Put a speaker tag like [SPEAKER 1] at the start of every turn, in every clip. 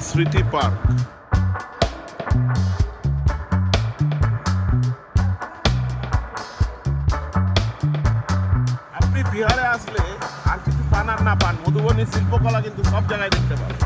[SPEAKER 1] স্মৃতি পার্ক। আপনি বিহারে আসলে আর কিছু পান আর না পান, মধুবনী শিল্পকলা কিন্তু সব জায়গায় দেখতে পাবেন।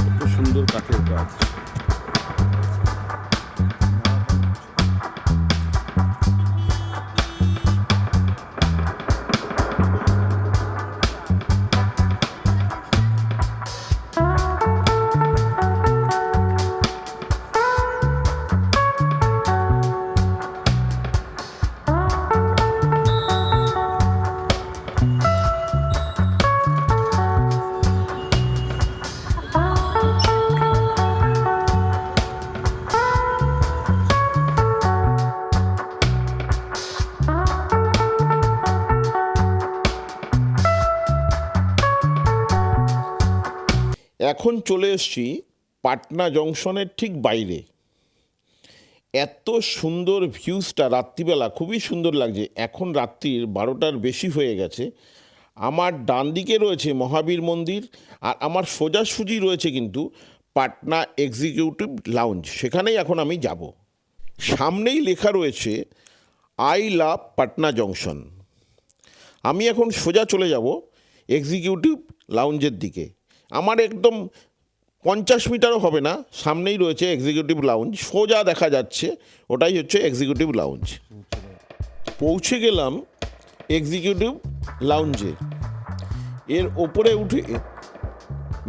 [SPEAKER 1] কত সুন্দর কাঠের কাজ। এখন চলে এসেছি পাটনা জংশনের ঠিক বাইরে। এত সুন্দর ভিউজটা রাত্রিবেলা খুবই সুন্দর লাগছে। এখন রাত্রির 12টার বেশি হয়ে গেছে। আমার ডান দিকে রয়েছে মহাবীর মন্দির, আর আমার সোজাসুজি রয়েছে কিন্তু পাটনা এক্সিকিউটিভ লাউঞ্জ। সেখানেই এখন আমি যাব। সামনেই লেখা রয়েছে আই লাভ পাটনা জংশন। আমি এখন সোজা চলে যাব এক্সিকিউটিভ লাউঞ্জের দিকে। আমার একদম 50 মিটারও হবে না, সামনেই রয়েছে এক্সিকিউটিভ লাউঞ্জ। সোজা দেখা যাচ্ছে, ওটাই হচ্ছে এক্সিকিউটিভ লাউঞ্জ। পৌঁছে গেলাম এক্সিকিউটিভ লাউঞ্জে। এর ওপরে উঠে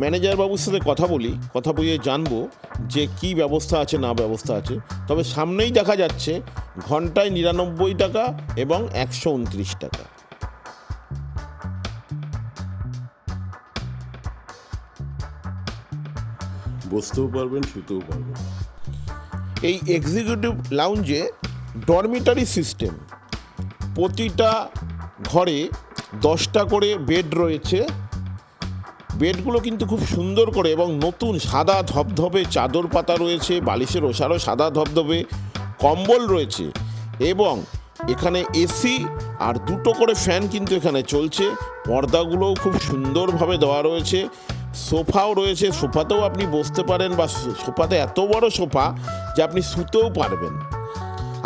[SPEAKER 1] ম্যানেজার বাবুর সাথে কথা বলিয়ে জানবো যে কি ব্যবস্থা আছে না ব্যবস্থা আছে। তবে সামনেই দেখা যাচ্ছে ঘন্টায় 99 টাকা এবং 129 টাকা। বসতেও পারবেন, শুতেও পারবেন। এই এক্সিকিউটিভ লাউঞ্জে ডরমিটারি সিস্টেম। প্রতিটা ঘরে 10টা করে বেড রয়েছে। বেডগুলো কিন্তু খুব সুন্দর করে এবং নতুন সাদা ধবধবে চাদর পাতা রয়েছে, বালিশের ওষারও সাদা ধবধবে, কম্বল রয়েছে এবং এখানে এসি আর 2টো করে ফ্যান কিন্তু এখানে চলছে। পর্দাগুলোও খুব সুন্দরভাবে দেওয়া রয়েছে। সোফাও রয়েছে, সোফাতেও আপনি বসতে পারেন, বা সোফাতে এত বড় সোফা যে আপনি শুতেও পারবেন।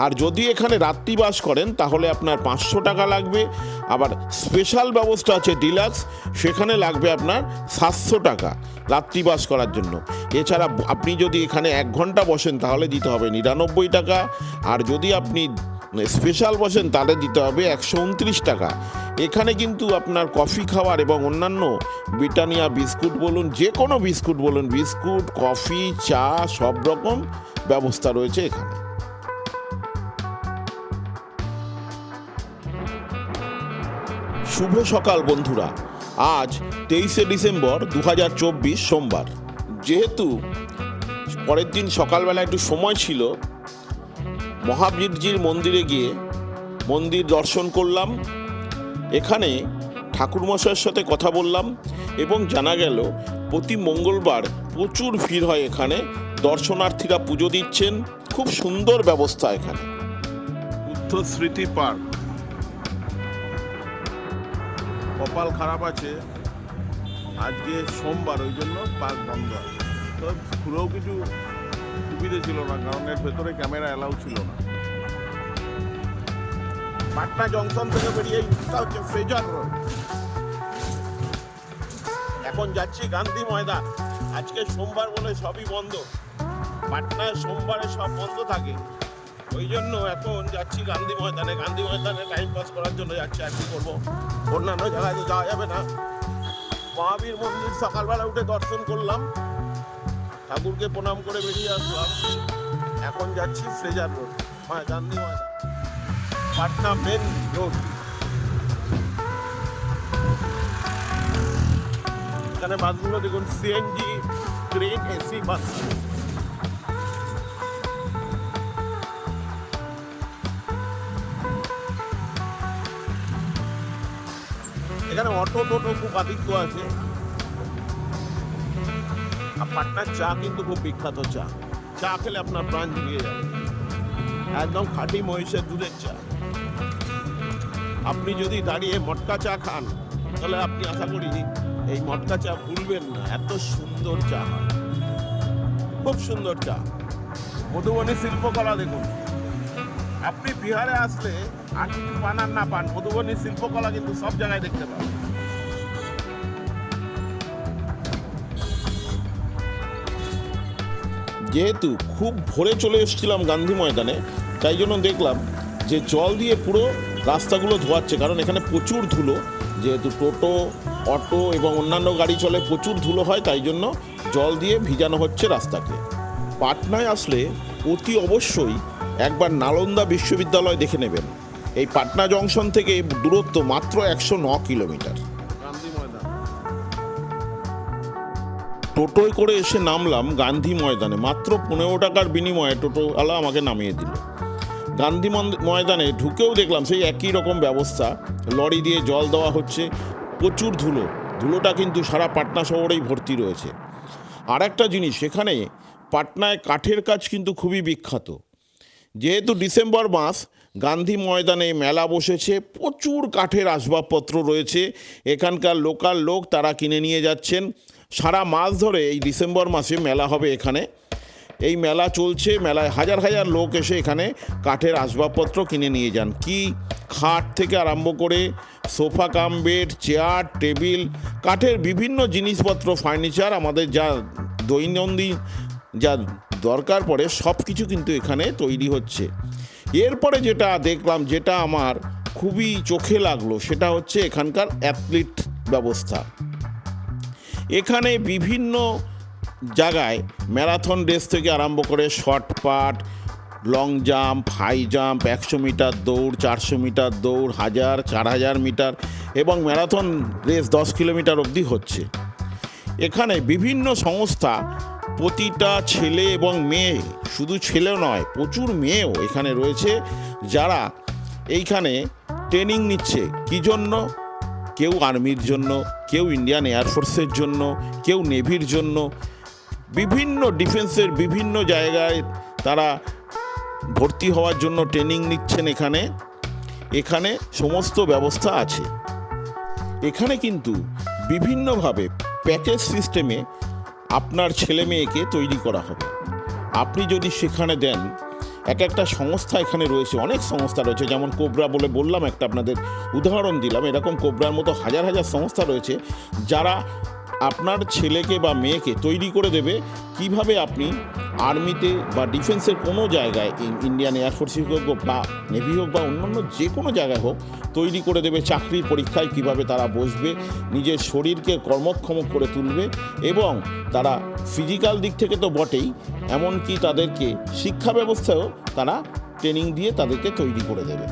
[SPEAKER 1] আর যদি এখানে রাত্রিবাস করেন তাহলে আপনার 500 টাকা লাগবে। আবার স্পেশাল ব্যবস্থা আছে ডিলাক্স, সেখানে লাগবে আপনার 700 টাকা রাত্রিবাস করার জন্য। এছাড়া আপনি যদি এখানে 1 ঘন্টা বসেন তাহলে দিতে হবে 99 টাকা। আর যদি আপনি স্পেশাল বসেন তাহলে দিতে হবে 129 টাকা। এখানে কিন্তু আপনার কফি খাওয়ার এবং অন্যান্য ব্রিটানিয়া বিস্কুট বলুন, যে কোনো বিস্কুট বলুন, বিস্কুট, কফি, চা সব রকম ব্যবস্থা রয়েছে এখানে। শুভ সকাল বন্ধুরা। আজ 23শে ডিসেম্বর 2024 সোমবার। যেহেতু পরের দিন সকালবেলা একটু সময় ছিল, মহাবীরজির মন্দিরে গিয়ে মন্দির দর্শন করলাম। এখানে ঠাকুরমশাইয়ের সাথে কথা বললাম এবং জানা গেল প্রতি মঙ্গলবার প্রচুর ভিড় হয় এখানে। দর্শনার্থীরা পুজো দিচ্ছেন। খুব সুন্দর ব্যবস্থা এখানে। বুদ্ধ স্মৃতি পার্ক। কপাল খারাপ আছে, আজকে সোমবার, ওই জন্য পার্ক বন্ধ আছে। তো পুরোও কিছু সুবিধে ছিল না, কারণ এর ভেতরে ক্যামেরা অ্যালাউ ছিল না। পাটনা জংশন থেকে বেরিয়ে হচ্ছে ফ্রেজার রোড। এখন যাচ্ছি গান্ধী ময়দান। আজকে সোমবার বলে সবই বন্ধ। পাটনায় সোমবারে সব বন্ধ থাকে, ওই জন্য এখন যাচ্ছি গান্ধী ময়দানে। গান্ধী ময়দানে টাইম পাস করার জন্য যাচ্ছি। আর কি করবো, অন্যান্য জায়গায় তো যাওয়া যাবে না। মহাবীর মন্দির সকালবেলা উঠে দর্শন করলাম, ঠাকুরকে প্রণাম করে বেরিয়ে আসলাম। এখন যাচ্ছি ফ্রেজার রোড, গান্ধী ময়দান, পাটনা মেন রোড। এখানে বাসগুলো দেখুন, সিএনজি, ট্রেন, এসি বাস। এখানে অটো টোটো খুব আধিক্য আছে। আর পাটনার চা কিন্তু খুব বিখ্যাত চা। চা খেলে আপনার প্রাণ জুড়িয়ে যাবে। একদম খাঁটি মহিষের দুধের চা। আপনি যদি দাঁড়িয়ে মটকা চা খান তাহলে আপনি আশা করি এই মটকা চা ভুলবেন না। এত সুন্দর চা হয়, খুব সুন্দর চা। মধুবনী শিল্পকলা দেখুন, আপনি বিহারে আসলে আর কিছু পান আর না পান, মধুবনী শিল্পকলা কিন্তু সব জায়গায় দেখতে পাবেন। যেহেতু খুব ভোরে চলে এসেছিলাম গান্ধী ময়দানে, তাই জন্য দেখলাম যে জল দিয়ে পুরো রাস্তাগুলো ধোয়াচ্ছে, কারণ এখানে প্রচুর ধুলো। যেহেতু টোটো, অটো এবং অন্যান্য গাড়ি চলে, প্রচুর ধুলো হয়, তাই জন্য জল দিয়ে ভিজানো হচ্ছে রাস্তাকে। পাটনায় আসলে অতি অবশ্যই একবার নালন্দা বিশ্ববিদ্যালয় দেখে নেবেন। এই পাটনা জংশন থেকে দূরত্ব মাত্র 109 কিলোমিটার। গান্ধী ময়দান টোটোয় করে এসে নামলাম গান্ধী ময়দানে। মাত্র 15 টাকার বিনিময়ে টোটোওয়ালা আমাকে নামিয়ে দিল। গান্ধী ময়দানে ঢুকেও দেখলাম সেই একই রকম ব্যবস্থা, লরি দিয়ে জল দেওয়া হচ্ছে, প্রচুর ধুলোটা কিন্তু সারা পাটনা শহরেই ভর্তি রয়েছে। আর একটা জিনিস, এখানে পাটনায় কাঠের কাজ কিন্তু খুবই বিখ্যাত। যেহেতু ডিসেম্বর মাস, গান্ধী ময়দানে মেলা বসেছে, প্রচুর কাঠের আসবাবপত্র রয়েছে। এখানকার লোকাল লোক তারা কিনে নিয়ে যাচ্ছেন। সারা মাস ধরে এই ডিসেম্বর মাসে মেলা হবে এখানে। এই মেলা চলছে, মেলায় হাজার হাজার লোক এসে এখানে কাঠের আসবাবপত্র কিনে নিয়ে যান। কি খাট থেকে আরম্ভ করে sofa cum bed, chair, table, কাঠের বিভিন্ন জিনিসপত্র, ফার্নিচার, আমাদের যা দৈনন্দিন যা দরকার পড়ে সব কিছু কিন্তু এখানে তৈরি হচ্ছে। এরপরে যেটা দেখলাম, যেটা আমার খুবই চোখে লাগলো, সেটা হচ্ছে এখানকার অ্যাথলিট ব্যবস্থা। এখানে বিভিন্ন জায়গায় ম্যারাথন রেস থেকে আরম্ভ করে shot put, long jump, high jump, 100 metre দৌড়, 400 মিটার দৌড়, 1000, 4000 মিটার এবং ম্যারাথন রেস 10 কিলোমিটার অবধি হচ্ছে। এখানে বিভিন্ন সংস্থা প্রতিটা ছেলে এবং মেয়ে, শুধু ছেলে নয়, প্রচুর মেয়েও এখানে রয়েছে, যারা এইখানে ট্রেনিং নিচ্ছে। কী জন্য? কেউ আর্মির জন্য, কেউ ইন্ডিয়ান এয়ারফোর্সের জন্য, কেউ নেভির জন্য, বিভিন্ন ডিফেন্সের বিভিন্ন জায়গায় তারা ভর্তি হওয়ার জন্য ট্রেনিং নিচ্ছেন। এখানে সমস্ত ব্যবস্থা আছে। এখানে কিন্তু বিভিন্নভাবে প্যাকেজ সিস্টেমে আপনার ছেলে মেয়েকে তৈরি করা হবে। আপনি যদি সেখানে দেন, একটা সংস্থা এখানে রয়েছে, অনেক সংস্থা রয়েছে, যেমন কোবরা বলে বললাম, একটা আপনাদের উদাহরণ দিলাম। এরকম কোবরার মতো হাজার হাজার সংস্থা রয়েছে, যারা আপনার ছেলেকে বা মেয়েকে তৈরি করে দেবে কিভাবে আপনি আর্মিতে বা ডিফেন্সের কোনো জায়গায়, ইন্ডিয়ান এয়ারফোর্সই হোক বা নেভি হোক বা অন্যান্য যে কোনো জায়গায় হোক, তৈরি করে দেবে। চাকরির পরীক্ষায় কিভাবে তারা বসবে, নিজের শরীরকে কর্মক্ষম করে তুলবে, এবং তারা ফিজিক্যাল দিক থেকে তো বটেই, এমনকি তাদেরকে শিক্ষা ব্যবস্থায়ও তারা ট্রেনিং দিয়ে তাদেরকে তৈরি করে দেবে।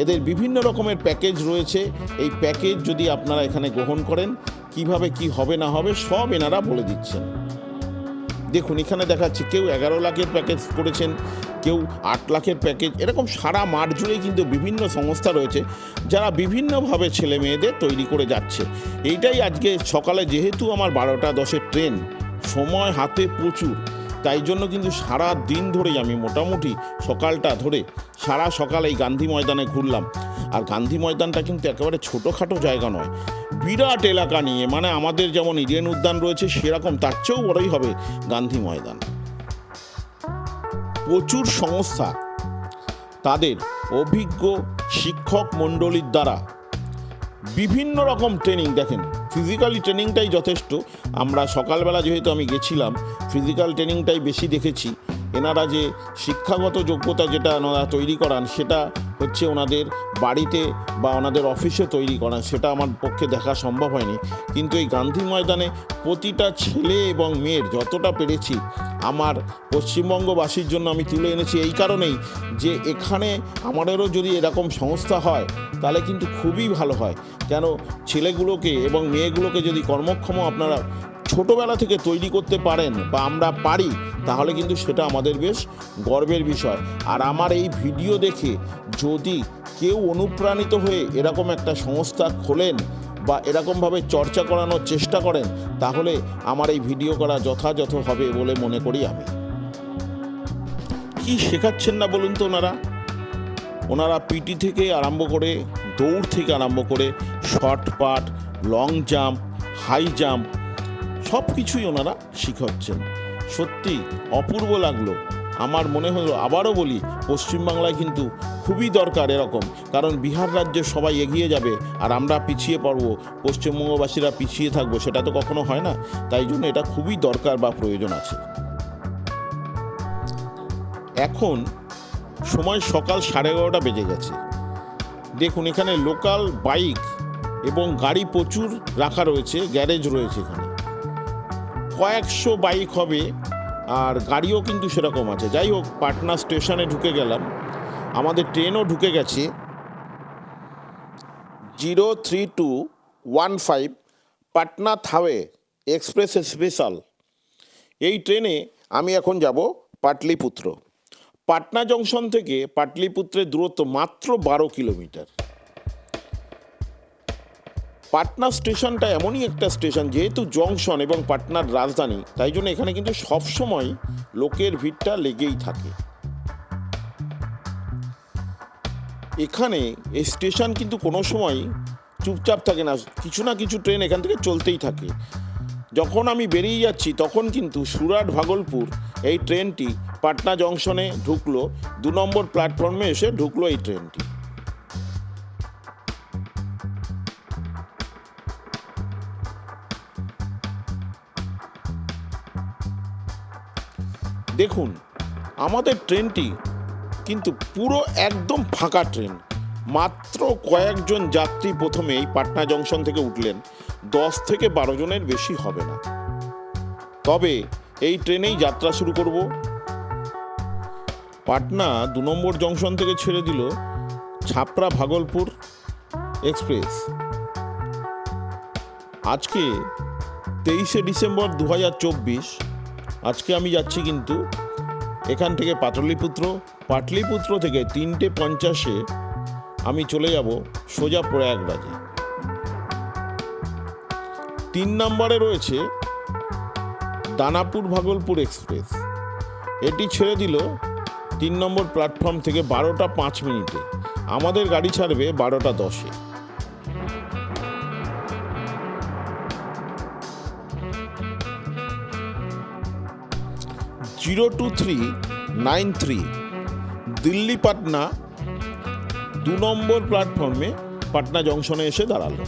[SPEAKER 1] এদের বিভিন্ন রকমের প্যাকেজ রয়েছে। এই প্যাকেজ যদি আপনারা এখানে গ্রহণ করেন, কিভাবে কি হবে না হবে সব এনারা বলে দিচ্ছেন। দেখুন, এখানে দেখাচ্ছে কেউ 11 লাখের প্যাকেজ করেছেন, কেউ 8 লাখের প্যাকেজ। এরকম সারা মাঠ জুড়েই কিন্তু বিভিন্ন সংস্থা রয়েছে, যারা বিভিন্নভাবে ছেলে মেয়েদের তৈরি করে যাচ্ছে। এইটাই আজকে সকালে, যেহেতু আমার 12:10 ট্রেন, সময় হাতে প্রচুর, তাই জন্য কিন্তু সারা দিন ধরেই আমি মোটামুটি সকালটা ধরে সারা সকাল এই গান্ধী ময়দানে ঘুরলাম। আর গান্ধী ময়দানটা কিন্তু একেবারে ছোটোখাটো জায়গা নয়, বিরাট এলাকা নিয়ে, মানে আমাদের যেমন ইডেন উদ্যান রয়েছে সেরকম, তার চেয়েও বড়ই হবে গান্ধী ময়দান। প্রচুর সংস্থা তাদের অভিজ্ঞ শিক্ষক মণ্ডলীর দ্বারা বিভিন্ন রকম ট্রেনিং, দেখেন ফিজিক্যালি ট্রেনিংটাই যথেষ্ট। আমরা সকালবেলা যেহেতু আমি গেছিলাম, ফিজিক্যাল ট্রেনিংটাই বেশি দেখেছি। এনারা যে শিক্ষাগত যোগ্যতা যেটা ওনারা তৈরি করান, সেটা হচ্ছে ওনাদের বাড়িতে বা ওনাদের অফিসে তৈরি করান, সেটা আমার পক্ষে দেখা সম্ভব হয়নি। কিন্তু এই গান্ধী ময়দানে প্রতিটা ছেলে এবং মেয়ের যতটা পেরেছি আমার পশ্চিমবঙ্গবাসীর জন্য আমি তুলে এনেছি, এই কারণেই যে এখানে আমাদেরও যদি এরকম সংস্থা হয় তাহলে কিন্তু খুবই ভালো হয়। কেন, ছেলেগুলোকে এবং মেয়েগুলোকে যদি কর্মক্ষম আপনারা ছোটোবেলা থেকে তৈরি করতে পারেন বা আমরা পারি, তাহলে কিন্তু সেটা আমাদের বেশ গর্বের বিষয়। আর আমার এই ভিডিও দেখে যদি কেউ অনুপ্রাণিত হয়ে এরকম একটা সংস্থা খোলেন বা এরকমভাবে চর্চা করানোর চেষ্টা করেন, তাহলে আমার এই ভিডিও করা যথাযথ হবে বলে মনে করি আমি। কি শেখাচ্ছেন না বলুন তো ওনারা পিটি থেকে আরম্ভ করে দৌড় থেকে আরম্ভ করে shot put, long jump, high jump সব কিছুই ওনারা শিখাচ্ছেন। সত্যি অপূর্ব লাগলো। আমার মনে হলো, আবারও বলি, পশ্চিমবাংলায় কিন্তু খুবই দরকার এরকম, কারণ বিহার রাজ্যে সবাই এগিয়ে যাবে আর আমরা পিছিয়ে পড়ব, পশ্চিমবঙ্গবাসীরা পিছিয়ে থাকবো, সেটা তো কখনো হয় না। তাই জন্য এটা খুবই দরকার বা প্রয়োজন আছে। এখন সময় সকাল 11:30 বেজে গেছে। দেখুন, এখানে লোকাল বাইক এবং গাড়ি প্রচুর রাখা রয়েছে, গ্যারেজ রয়েছে এখানে, কয়েকশো বাইক হবে আর গাড়িও কিন্তু সেরকম আছে। যাই হোক, পাটনা স্টেশনে ঢুকে গেলাম, আমাদের ট্রেনও ঢুকে গেছে 03215 পাটনা থাওয়ে এক্সপ্রেস স্পেশাল। এই ট্রেনে আমি এখন যাব পাটলিপুত্র। পাটনা জংশন থেকে পাটলিপুত্রের দূরত্ব মাত্র 12 কিলোমিটার। পাটনা স্টেশনটা এমনই একটা স্টেশন, যেহেতু জংশন এবং পাটনার রাজধানী, তাই জন্য এখানে কিন্তু সবসময় লোকের ভিড়টা লেগেই থাকে। এখানে এই স্টেশন কিন্তু কোনো সময় চুপচাপ থাকে না, কিছু না কিছু ট্রেন এখান থেকে চলতেই থাকে। যখন আমি বেরিয়ে যাচ্ছি তখন কিন্তু সুরাট ভাগলপুর এই ট্রেনটি পাটনা জংশনে ঢুকলো, 2 নম্বর প্ল্যাটফর্মে এসে ঢুকলো এই ট্রেনটি। দেখুন, আমাদের ট্রেনটি কিন্তু পুরো একদম ফাঁকা ট্রেন। মাত্র কয়েকজন যাত্রী প্রথমে এই পাটনা জংশন থেকে উঠলেন, 10 থেকে 12 জনের বেশি হবে না। তবে এই ট্রেনেই যাত্রা শুরু করব। পাটনা 2 নম্বর জংশন থেকে ছেড়ে দিল ছাপড়া ভাগলপুর এক্সপ্রেস। আজকে 23শে ডিসেম্বর 2024। আজকে আমি যাচ্ছি কিন্তু এখান থেকে পাটলিপুত্র। পাটলিপুত্র থেকে 3:50-এ আমি চলে যাব সোজা প্রয়াগরাজে। 3 নম্বরে রয়েছে দানাপুর ভাগলপুর এক্সপ্রেস। এটি ছেড়ে দিল 3 নম্বর প্ল্যাটফর্ম থেকে 12:05। আমাদের গাড়ি ছাড়বে 12:10-এ। জিরো 2393 দিল্লি পাটনা 2 নম্বর প্ল্যাটফর্মে পাটনা জংশনে এসে দাঁড়ালো।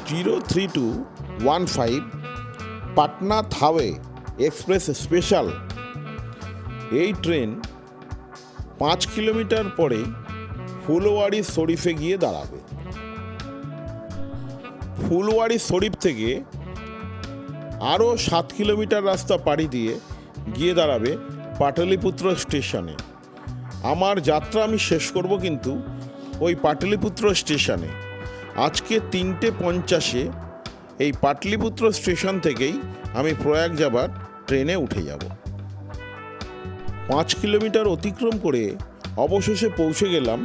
[SPEAKER 1] Zero 3215 Patna Thawe express special. এই ট্রেন 5 কিলোমিটার পরে ফুলওয়ারি শরীফে গিয়ে দাঁড়াবে। ফুলওয়ারি শরীফ থেকে আরও 7 কিলোমিটার রাস্তা পাড়ি দিয়ে গিয়ে দাঁড়াবে পাটলিপুত্র স্টেশনে। আমার যাত্রা আমি শেষ করব কিন্তু ওই পাটলিপুত্র স্টেশনে। আজকে 3:50-এ এই পাটলিপুত্র স্টেশন থেকেই আমি প্রয়াগ যাবার ট্রেনে উঠে যাব। 5 কিলোমিটার অতিক্রম করে অবশেষে পৌঁছে গেলাম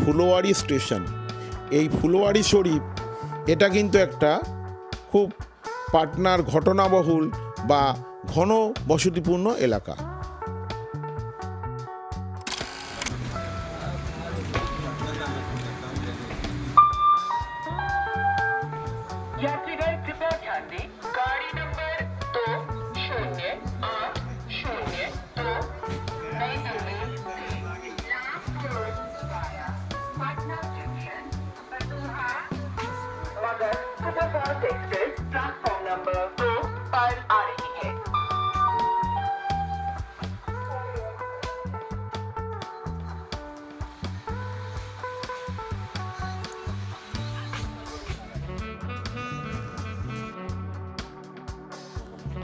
[SPEAKER 1] ফুলওয়ারি স্টেশন। এই ফুলওয়ারি শরীফ এটা কিন্তু একটা খুব পাটনার ঘটনাবহুল বা ঘন বসতিপূর্ণ এলাকা।
[SPEAKER 2] यात्रीगण कृपया ध्यान दें, गाड़ी नंबर 2080 नई दिल्ली से Nagpur via Patna junction Batuha Magadh superfast express platform number 2 पर आ रही है।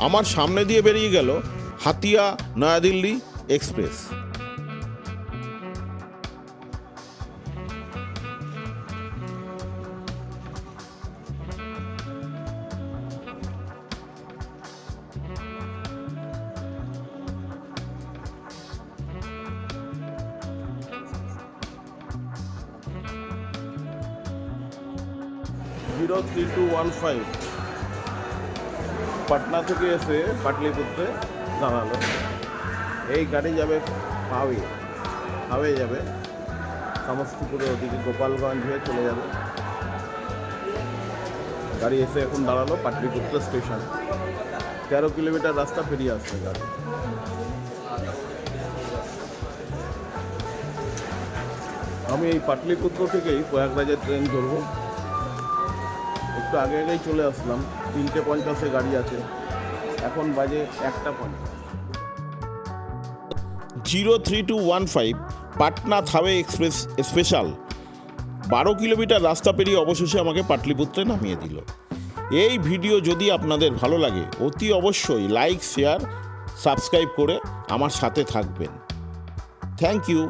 [SPEAKER 1] আমার সামনে দিয়ে বেরিয়ে গেল হাতিয়া নয়াদিল্লি এক্সপ্রেস। 03215 পাটনা থেকে এসে পাটলিপুত্রে দাঁড়ালো। এই গাড়ি যাবে হাওয়ে যাবে, সমস্তিপুরের ওদিকে গোপালগঞ্জ হয়ে চলে যাবে। গাড়ি এসে এখন দাঁড়ালো পাটলিপুত্র স্টেশন। 13 কিলোমিটার রাস্তা পেরিয়ে আসছে গাড়ি। আমি এই পাটলিপুত্র থেকেই প্রয়াগরাজের ট্রেন ধরবো। একটু আগেই চলে আসলাম, 3:50 গাড়ি আছে, এখন বাজে 1:50। 03215 Patna Thawe express special 12 kilometre রাস্তা পেরিয়ে অবশেষে আমাকে পাটলিপুত্রে নামিয়ে দিল। এই ভিডিও যদি আপনাদের ভালো লাগে অতি অবশ্যই লাইক, শেয়ার, সাবস্ক্রাইব করে আমার সাথে থাকবেন। Thank you.